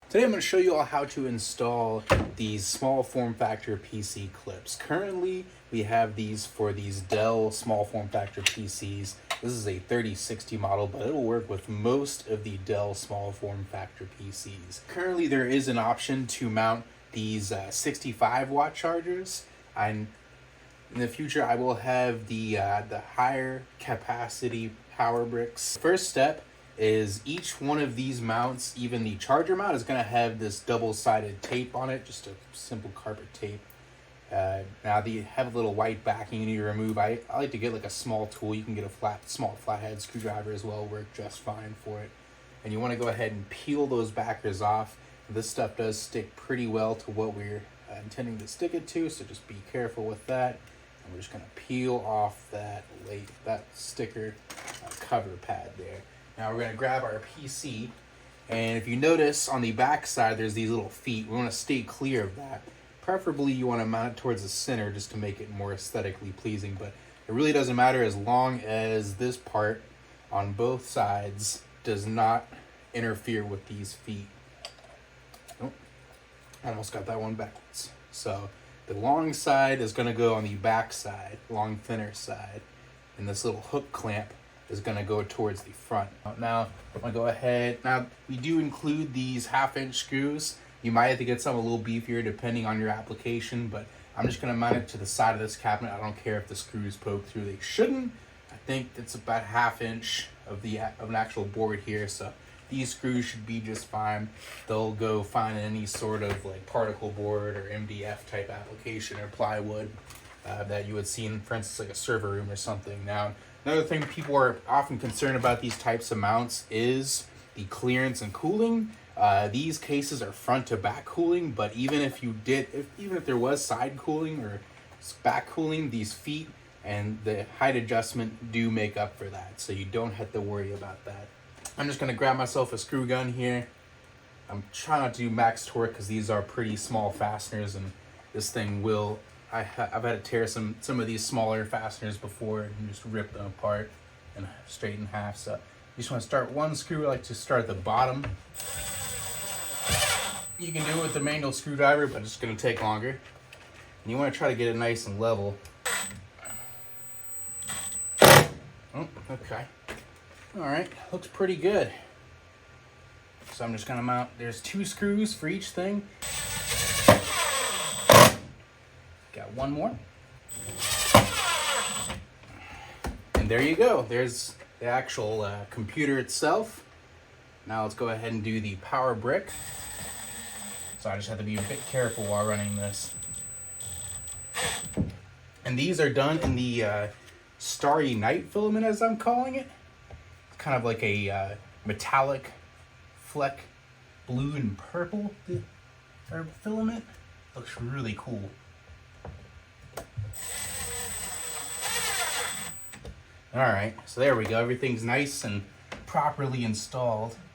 Today I'm going to show you all how to install these small form factor PC clips. Currently we have these for these Dell small form factor PCs. This is a 3060 model, but it'll work with most of the Dell small form factor PCs. Currently there is an option to mount these 65 watt chargers. In the future I will have the higher capacity power bricks. First step is each one of these mounts, even the charger mount, is going to have this double-sided tape on it, just a simple carpet tape. Now they have a little white backing you need to remove. I like to get like a small tool. You can get a small flathead screwdriver as well, work just fine for it. And you want to go ahead and peel those backers off. This stuff does stick pretty well to what we're intending to stick it to, so just be careful with that. And we're just going to peel off that sticker cover pad there. Now we're going to grab our PC, and if you notice on the back side there's these little feet. We want to stay clear of that. Preferably you want to mount it towards the center just to make it more aesthetically pleasing, but it really doesn't matter as long as this part on both sides does not interfere with these feet. Oh, almost got that one backwards. So the long side is going to go on the back side, long thinner side, and this little hook clamp is going to go towards the front. Now, I'm going to go ahead. Now, we do include these 1/2-inch screws. You might have to get some a little beefier depending on your application, but I'm just going to mount it to the side of this cabinet. I don't care if the screws poke through. They shouldn't. I think it's about 1/2 inch of an actual board here, so these screws should be just fine. They'll go fine in any sort of like particle board or MDF type application or plywood that you would see in, for instance, like a server room or something. Now, another thing people are often concerned about these types of mounts is the clearance and cooling. These cases are front to back cooling, but even if there was side cooling or back cooling, these feet and the height adjustment do make up for that, so you don't have to worry about that. I'm just going to grab myself a screw gun here. I'm trying not to do max torque because these are pretty small fasteners, and this thing will... I've had to tear some of these smaller fasteners before and just rip them apart and straight in half. So you just want to start one screw. I like to start at the bottom. You can do it with the manual screwdriver, but it's going to take longer. And you want to try to get it nice and level. Oh, okay. All right, looks pretty good. So I'm just going to mount, there's 2 screws for each thing. Got one more. And there you go. There's the actual computer itself. Now let's go ahead and do the power brick. So I just have to be a bit careful while running this. And these are done in the Starry Night filament, as I'm calling it. It's kind of like a metallic fleck, blue and purple filament. Looks really cool. Alright, so there we go. Everything's nice and properly installed.